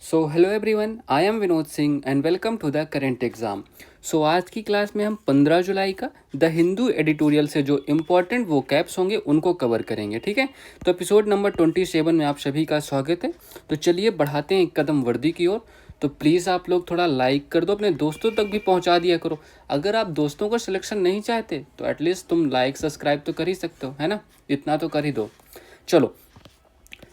So hello everyone, I am Vinod Singh and welcome to the current exam. So आज की class में हम 15 जुलाई का द हिंदू एडिटोरियल से जो इम्पोर्टेंट वो कैप्स होंगे उनको कवर करेंगे। ठीक है, तो एपिसोड नंबर 27 में आप सभी का स्वागत है। तो चलिए बढ़ाते हैं एक कदम वर्दी की ओर। तो प्लीज़ आप लोग थोड़ा लाइक कर दो, अपने दोस्तों तक भी पहुंचा दिया करो। अगर आप दोस्तों को सिलेक्शन नहीं चाहते तो एटलीस्ट तुम लाइक सब्सक्राइब तो कर ही सकते हो, है ना। इतना तो कर ही दो। चलो,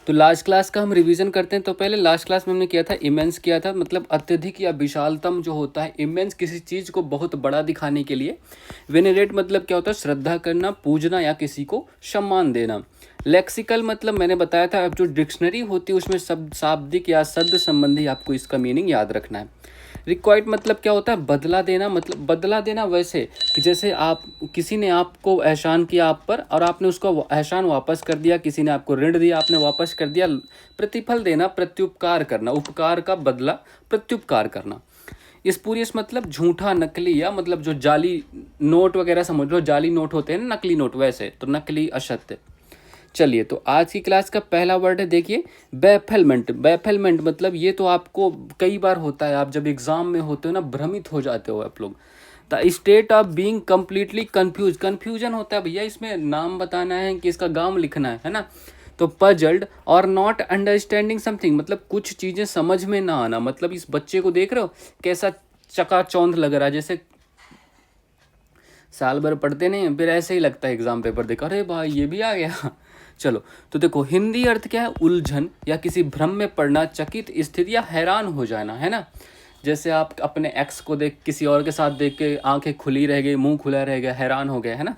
तो लास्ट क्लास का हम रिवीजन करते हैं। तो पहले लास्ट क्लास में हमने किया था इमेंस किया था, मतलब अत्यधिक या विशालतम जो होता है। इमेंस किसी चीज़ को बहुत बड़ा दिखाने के लिए। वेनेरेट मतलब क्या होता है? श्रद्धा करना, पूजना या किसी को सम्मान देना। लेक्सिकल मतलब मैंने बताया था, अब जो डिक्शनरी होती है उसमें शब्द शाब्दिक या शब्द संबंधी आपको इसका मीनिंग याद रखना है। रिक्वाइट मतलब क्या होता है? बदला देना। मतलब बदला देना वैसे कि जैसे आप किसी ने आपको एहसान किया आप पर और आपने उसको एहसान वापस कर दिया, किसी ने आपको ऋण दिया आपने वापस कर दिया। प्रतिफल देना, प्रत्युपकार करना, उपकार का बदला प्रत्युपकार करना। इस पूरी इस मतलब झूठा, नकली या मतलब जो जाली नोट वगैरह समझ लो, जाली नोट होते हैं ना, नकली नोट, वैसे तो नकली, असत्य। चलिए, तो आज की क्लास का पहला वर्ड है, देखिए, बैफलमेंट। बैफलमेंट मतलब ये तो आपको कई बार होता है, आप जब एग्जाम में होते हो ना, भ्रमित हो जाते हो आप लोग। The state of being completely confuse. Confusion होता है भैया, इसमें नाम बताना है कि इसका गांव लिखना है ना। तो पजल्ड और नॉट अंडरस्टैंडिंग समथिंग मतलब कुछ चीज़ें समझ में ना आना। मतलब इस बच्चे को देख रहे हो कैसा चकाचौंध लग रहा है, जैसे साल भर पढ़ते नहीं हैं, फिर ऐसे ही लगता है एग्जाम पेपर देखा, अरे भाई ये भी आ गया। चलो, तो देखो हिंदी अर्थ क्या है? उलझन या किसी भ्रम में पड़ना, चकित स्थिति या हैरान हो जाना, है ना। जैसे आप अपने एक्स को देख किसी और के साथ देख के आंखें खुली रह गई, मुंह खुला रह गया, हैरान हो गया, है ना।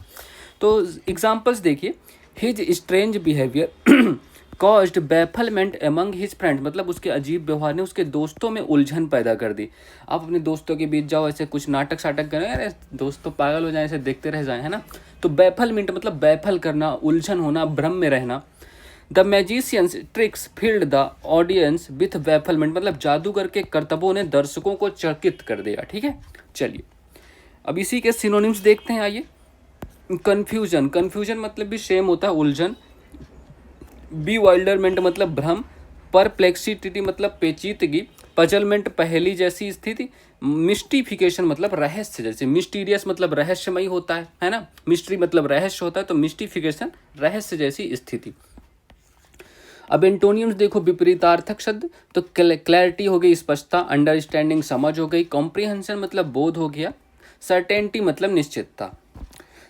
तो एग्जाम्पल्स देखिए, his strange behaviour caused bafflement among his friend मतलब उसके अजीब व्यवहार ने उसके दोस्तों में उलझन पैदा कर दी। आप अपने दोस्तों के बीच जाओ, ऐसे कुछ नाटक साटक करें, अरे दोस्त तो पागल हो जाए, ऐसे देखते रह जाए, है ना। तो बैफलमेंट मतलब बैफल करना, उलझन होना, भ्रम में रहना। The magician's tricks filled the audience with bafflement मतलब जादूगर के करतबों ने दर्शकों को चकित कर दिया। ठीक है, चलिए अब इसी के सिनोनिम्स देखते हैं, आइए। कन्फ्यूजन, कन्फ्यूजन मतलब भी सेम होता है, उलझन। बीवाइल्डरमेंट मतलब भ्रम। परप्लेक्सिटी मतलब पेचीदगी। पजलमेंट पहेली जैसी स्थिति। मिस्टिफिकेशन मतलब रहस्य जैसे। मिस्टीरियस मतलब रहस्यमयी होता है ना। मिस्ट्री मतलब रहस्य होता है, तो मिस्टिफिकेशन रहस्य जैसी स्थिति। अब एंटोनियम्स देखो, विपरीतार्थक शब्द। तो क्लैरिटी हो गई, स्पष्टता। अंडरस्टैंडिंग समझ हो गई। कॉम्प्रिहेंशन मतलब बोध हो गया। सर्टेनिटी मतलब निश्चितता।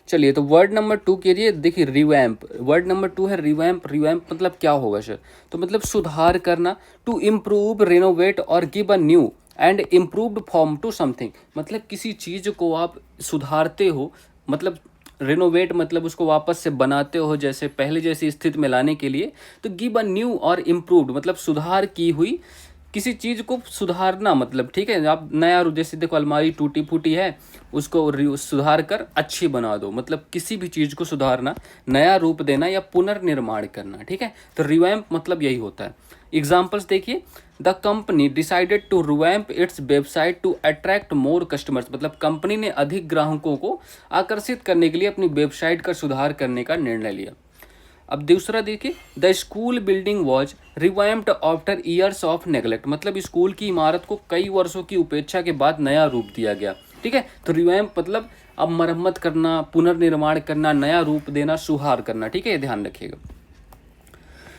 चलिए, तो वर्ड नंबर 2 के लिए देखिए, रिवैम्प। वर्ड नंबर 2 है रिवैम्प। रिवैम्प मतलब क्या होगा सर? तो मतलब सुधार करना। टू इम्प्रूव, रिनोवेट और give a new and improved form to something मतलब किसी चीज़ को आप सुधारते हो, मतलब रिनोवेट मतलब उसको वापस से बनाते हो, जैसे पहले जैसी स्थिति में लाने के लिए। तो गिव अ न्यू और इम्प्रूव्ड मतलब सुधार की हुई किसी चीज़ को सुधारना, मतलब ठीक है। आप नया रूप, जैसे देखो अलमारी टूटी फूटी है, उसको सुधार कर अच्छी बना दो, मतलब किसी भी चीज़ को सुधारना, नया रूप देना या पुनर्निर्माण करना। ठीक है, तो रिवैम्प मतलब यही होता है। एग्जाम्पल्स देखिए, the company decided to revamp its website to attract more customers मतलब कंपनी ने अधिक ग्राहकों को आकर्षित करने के लिए अपनी वेबसाइट का सुधार करने का निर्णय लिया। अब दूसरा देखिए, the school building was revived after years of neglect मतलब स्कूल की इमारत को कई वर्षों की उपेक्षा के बाद नया रूप दिया गया। ठीक है, तो रिवाइम्प मतलब अब मरम्मत करना, पुनर्निर्माण करना, नया रूप देना, सुधार करना। ठीक है, ये ध्यान रखिएगा।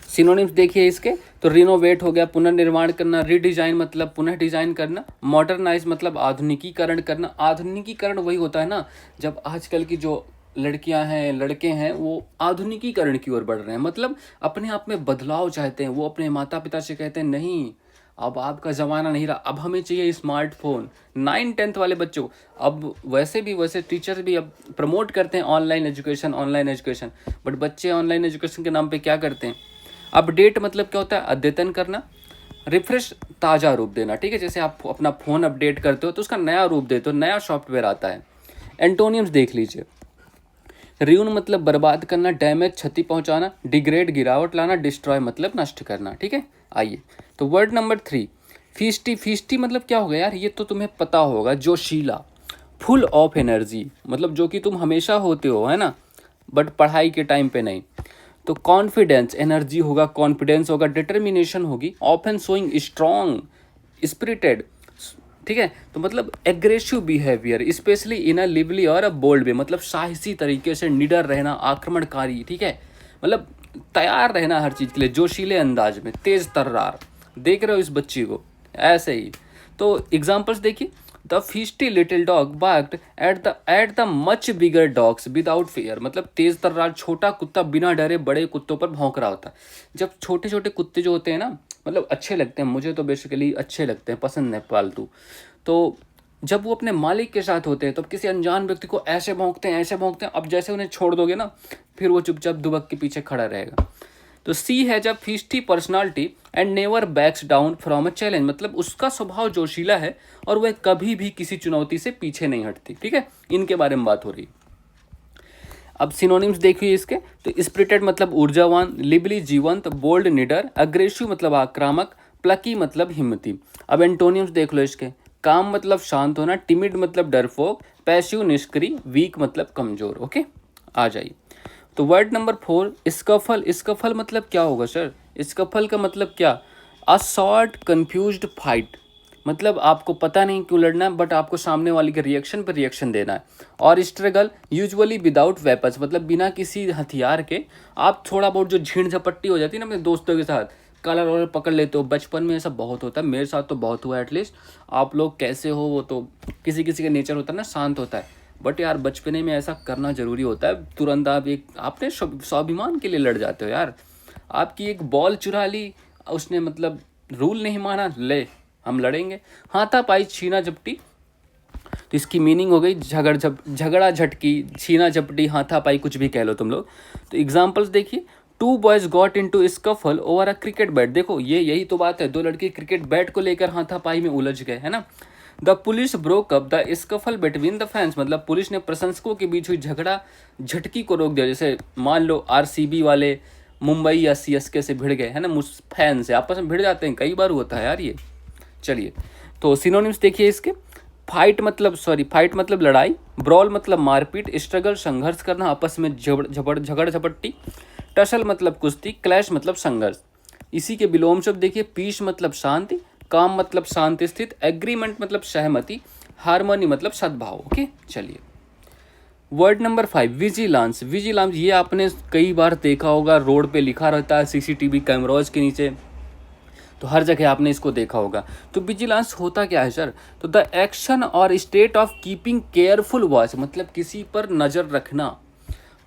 सिनोनिम्स देखिए इसके, तो रिनोवेट हो गया पुनर्निर्माण करना। रीडिजाइन मतलब पुनः डिजाइन करना। मॉडर्नाइज मतलब आधुनिकीकरण करना। आधुनिकीकरण वही होता है ना, जब आजकल की जो लड़कियां हैं, लड़के हैं, वो आधुनिकीकरण की ओर बढ़ रहे हैं, मतलब अपने आप में बदलाव चाहते हैं। वो अपने माता पिता से कहते हैं, नहीं अब आपका ज़माना नहीं रहा, अब हमें चाहिए स्मार्टफोन। 9-10 वाले बच्चों, अब वैसे टीचर भी अब प्रमोट करते हैं online education, online education, but बच्चे ऑनलाइन एजुकेशन के नाम पे क्या करते हैं? अपडेट मतलब क्या होता है? अद्यतन करना। रिफ्रेश ताज़ा रूप देना। ठीक है, जैसे आप अपना फ़ोन अपडेट करते हो तो उसका नया रूप देते हो, नया सॉफ्टवेयर आता है। एंटोनियम्स देख लीजिए, र्यून मतलब बर्बाद करना, डैमेज क्षति पहुंचाना, डिग्रेड गिरावट लाना, डिस्ट्रॉय मतलब नष्ट करना। ठीक है, आइए, तो वर्ड नंबर 3, फीस्टी। फीस्टी मतलब क्या होगा यार? ये तो तुम्हें पता होगा, जोशीला, फुल ऑफ एनर्जी मतलब जो कि तुम हमेशा होते हो, है ना, बट पढ़ाई के टाइम पे नहीं। तो कॉन्फिडेंस, एनर्जी होगा, कॉन्फिडेंस होगा, डिटर्मिनेशन होगी, ऑफन शोइंग स्ट्रॉन्ग स्पिरिटेड, ठीक है, तो मतलब aggressive behaviour specially in a lively और अ बोल्ड वे, मतलब साहसी तरीके से निडर रहना, आक्रमणकारी, ठीक है, मतलब तैयार रहना हर चीज़ के लिए, जोशीले अंदाज में, तेज तर्रार। देख रहे हो इस बच्ची को, ऐसे ही। तो एग्जाम्पल्स देखिए, the feisty little dog barked at the much bigger dogs without fear, मतलब तेज तर्रार छोटा कुत्ता बिना डरे बड़े कुत्तों पर भौंक रहा होता है। जब छोटे छोटे कुत्ते जो होते हैं ना, मतलब अच्छे लगते हैं मुझे, तो बेसिकली अच्छे लगते हैं, पसंद है पालतू, तो जब वो अपने मालिक के साथ होते हैं तो किसी अनजान व्यक्ति को ऐसे भौंकते हैं, ऐसे भौंकते हैं। अब जैसे उन्हें छोड़ दोगे ना, फिर वो चुपचाप दुबक के पीछे खड़ा रहेगा। तो she has a feisty personality and never backs down from a challenge, मतलब उसका स्वभाव जोशीला है और वह कभी भी किसी चुनौती से पीछे नहीं हटती, ठीक है। इनके बारे में बात हो रही है। अब सिनोनिम्स देखिए इसके, तो स्पिरिटेड मतलब ऊर्जावान, लिवली जीवंत, बोल्ड निडर, अग्रेसिव मतलब आक्रामक, प्लकी मतलब हिम्मती। अब एंटोनियम्स देख लो इसके, काम मतलब शांत होना, टिमिड मतलब डरपोक, पैसिव निष्क्रिय, वीक मतलब कमजोर। ओके, आ जाइए। तो वर्ड नंबर 4, स्कफल। स्कफल मतलब क्या होगा सर? स्कफल का मतलब क्या? अ शॉर्ट कन्फ्यूज्ड फाइट, मतलब आपको पता नहीं क्यों लड़ना है, बट आपको सामने वाले के रिएक्शन पर रिएक्शन देना है। और स्ट्रगल यूजुअली विदाउट वेपन्स, मतलब बिना किसी हथियार के आप थोड़ा बहुत जो झीण झपट्टी हो जाती है ना अपने दोस्तों के साथ, कलर वलर पकड़ लेते हो। बचपन में ऐसा बहुत होता है, मेरे साथ तो बहुत हुआ एटलीस्ट। आप लोग कैसे हो वो तो किसी किसी का नेचर होता है ना, शांत होता है, बट यार बचपने में ऐसा करना जरूरी होता है। तुरंत आप एक आपने स्वाभिमान के लिए लड़ जाते हो यार। आपकी एक बॉल चुरा ली उसने, मतलब रूल नहीं माना, ले हम लड़ेंगे। हाथापाई, छीना झपटी, तो इसकी मीनिंग हो गई झगड़ा झटकी, छीना झपटी, हाथापाई, कुछ भी कह लो तुम लोग। तो एग्जांपल्स देखिए, 2 boys got into scuffle over a cricket bat. देखो ये यही तो बात है, 2 लड़के क्रिकेट बैट को लेकर हाथापाई में उलझ गए, है ना। The police broke up the scuffle between the fans, मतलब पुलिस ने प्रशंसकों के बीच हुई झगड़ा झटकी को रोक दिया। जैसे मान लो आरसीबी वाले मुंबई या सीएसके से भिड़ गए, है ना, फैन से आपस में भिड़ जाते हैं, कई बार होता है यार ये। चलिए, तो सिनोनिम्स देखिए इसके, फाइट मतलब लड़ाई, ब्रॉल मतलब मारपीट, स्ट्रगल संघर्ष करना, आपस में झगड़ झपट्टी, टसल मतलब कुश्ती, क्लैश मतलब संघर्ष। इसी के विलोम शब्द देखिए, पीस मतलब शांति, काम मतलब शांति स्थित, एग्रीमेंट मतलब सहमति, हार्मनी मतलब सद्भाव। ओके, चलिए। Word number 5, vigilance. विजिलेंस ये आपने कई बार देखा होगा, रोड पे लिखा रहता है सीसीटीवी कैमराज के नीचे, तो हर जगह आपने इसको देखा होगा। तो विजिलेंस होता क्या है सर? तो द एक्शन और state of keeping careful watch, मतलब किसी पर नज़र रखना,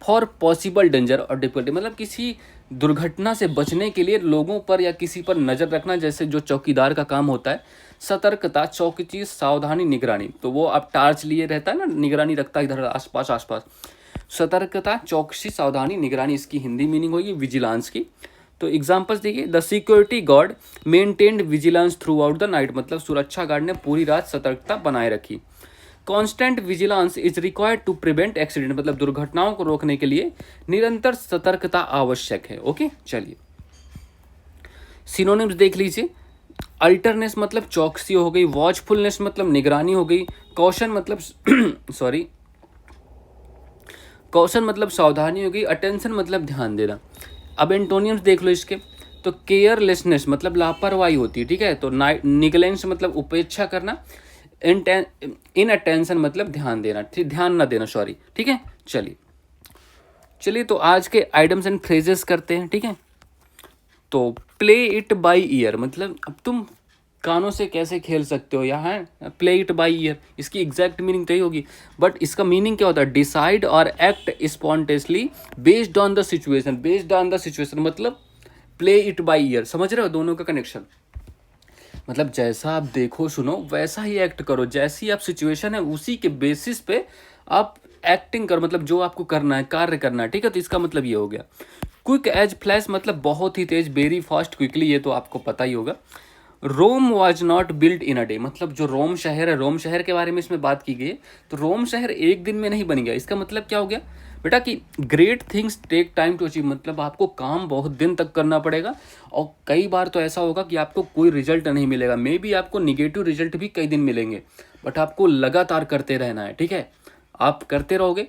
फॉर पॉसिबल डेंजर और डिफिकल्टी, मतलब किसी दुर्घटना से बचने के लिए लोगों पर या किसी पर नज़र रखना, जैसे जो चौकीदार का काम होता है। सतर्कता, चौकसी, सावधानी, निगरानी, तो वो आप टार्च लिए रहता है ना, निगरानी रखता है इधर आसपास। सतर्कता, चौकसी, सावधानी, निगरानी, इसकी हिंदी मीनिंग होगी विजिलेंस की। तो एग्जांपल्स देखिए, the security guard maintained vigilance throughout the night, मतलब सुरक्षा गार्ड ने पूरी रात सतर्कता बनाए रखी। Constant vigilance is required to prevent accident, मतलब दुर्घटनाओं को रोकने के लिए निरंतर सतर्कता आवश्यक है। ओके, चलिए। सिनोनिम्स देख लीजिए, अल्टरनेस मतलब चौकसी हो गई, वॉचफुलनेस मतलब निगरानी हो गई, कॉशन मतलब कॉशन मतलब सावधानी हो गई, अटेंशन मतलब ध्यान देना। अब एंटोनियम्स देख लो इसके, तो केयरलेसनेस मतलब लापरवाही होती है, ठीक है। तो निगलेंस मतलब उपेक्षा करना, इन अटेंशन मतलब ध्यान देना, ध्यान न देना, सॉरी, ठीक है। चलिए तो आज के आइटम्स एंड फ्रेजेस करते हैं, ठीक है। तो प्ले इट बाई ईयर, मतलब अब तुम कानों से कैसे खेल सकते हो, यहाँ है प्ले इट बाई ईयर, इसकी एग्जैक्ट मीनिंग तो ही होगी, बट इसका मीनिंग क्या होता है? डिसाइड और act spontaneously based on the situation. Based on the situation मतलब प्ले इट बाई ईयर, समझ रहे हो दोनों का कनेक्शन? मतलब जैसा आप देखो सुनो वैसा ही एक्ट करो, जैसी आप सिचुएशन है उसी के बेसिस पे आप एक्टिंग करो, मतलब जो आपको करना है, कार्य करना है, ठीक है। तो इसका मतलब ये हो गया। क्विक एज फ्लैश मतलब बहुत ही तेज, वेरी फास्ट, क्विकली, ये तो आपको पता ही होगा। Rome was not build in a day, मतलब जो रोम शहर है, रोम शहर के बारे में इसमें बात की गई है। तो रोम शहर एक दिन में नहीं बन गया, इसका मतलब क्या हो गया बेटा कि great things take time to achieve, मतलब आपको काम बहुत दिन तक करना पड़ेगा, और कई बार तो ऐसा होगा कि आपको कोई रिजल्ट नहीं मिलेगा, मे बी आपको निगेटिव रिजल्ट भी कई दिन मिलेंगे, बट आपको लगातार करते रहना है, ठीक है। आप करते रहोगे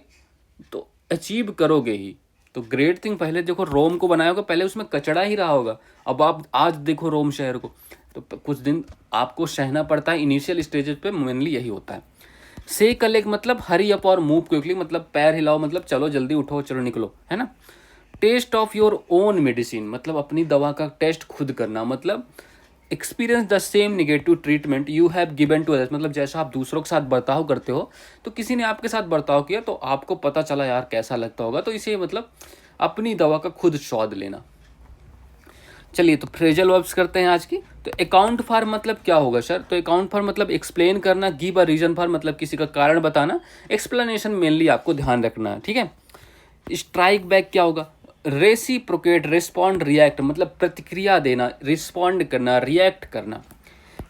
तो अचीव करोगे ही। तो ग्रेट थिंग, पहले देखो रोम को बनाया होगा, पहले उसमें कचड़ा ही रहा होगा, अब आप आज देखो रोम शहर को, तो कुछ दिन आपको सहना पड़ता है इनिशियल स्टेजेस पे, मेनली यही होता है। से कलेक्ट मतलब हरी अप और मूव क्विकली, मतलब पैर हिलाओ, मतलब चलो जल्दी उठो, चलो निकलो, है ना। Taste of your own medicine मतलब अपनी दवा का टेस्ट खुद करना, मतलब experience the same negative treatment you have given to others, मतलब जैसा आप दूसरों के साथ बर्ताव करते हो तो किसी ने आपके साथ बर्ताव किया तो आपको पता चला यार कैसा लगता होगा, तो इसे मतलब अपनी दवा का खुद स्वाद लेना। चलिए तो फ्रेजल वर्ब्स करते हैं आज की। तो अकाउंट फॉर मतलब क्या होगा सर, तो अकाउंट फॉर मतलब एक्सप्लेन करना, गिव अ रीजन फॉर मतलब किसी का कारण बताना, एक्सप्लेनेशन मेनली आपको ध्यान रखना है, ठीक है। स्ट्राइक बैक क्या होगा, रेसिप्रोकेट, रिस्पॉन्ड, रिएक्ट मतलब प्रतिक्रिया देना, रिस्पॉन्ड करना, रिएक्ट करना।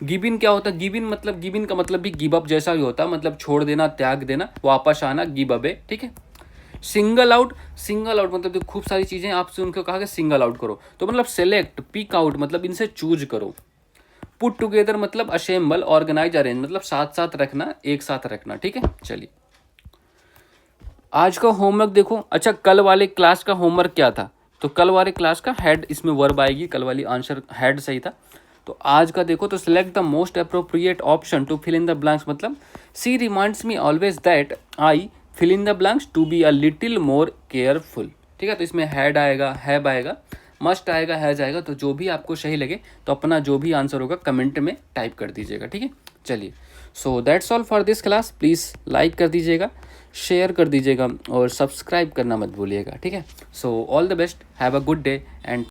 गिविन क्या होता है, गिविन मतलब गिविन का मतलब भी गिव अप जैसा ही होता है, मतलब छोड़ देना, त्याग देना, वापस आना, गिव अवे, ठीक है। सिंगल आउट, सिंगल आउट मतलब खूब सारी चीजें आपसे उनको कहा कि सिंगल आउट करो, तो मतलब सेलेक्ट, पिक आउट मतलब इनसे चूज करो। पुट टुगेदर मतलब असेंबल, ऑर्गेनाइज, अरेंज मतलब साथ साथ रखना, एक साथ रखना, ठीक है। चलिए आज का होमवर्क देखो। अच्छा कल वाले क्लास का होमवर्क क्या था, तो कल वाले क्लास का हेड इसमें वर्ब आएगी, कल वाली आंसर हेड सही था। तो आज का देखो, तो select the most appropriate option to fill in the blanks मतलब she reminds me always that I fill in the blanks to be a little more careful, ठीक है। तो इसमें हैड आएगा, हैव आएगा, मस्ट आएगा, हैज आएगा, तो जो भी आपको सही लगे तो अपना जो भी आंसर होगा कमेंट में टाइप कर दीजिएगा, ठीक है। चलिए so that's all for this class, please like कर दीजिएगा, शेयर कर दीजिएगा और सब्सक्राइब करना मत भूलिएगा, ठीक है। So all the best, have a good day and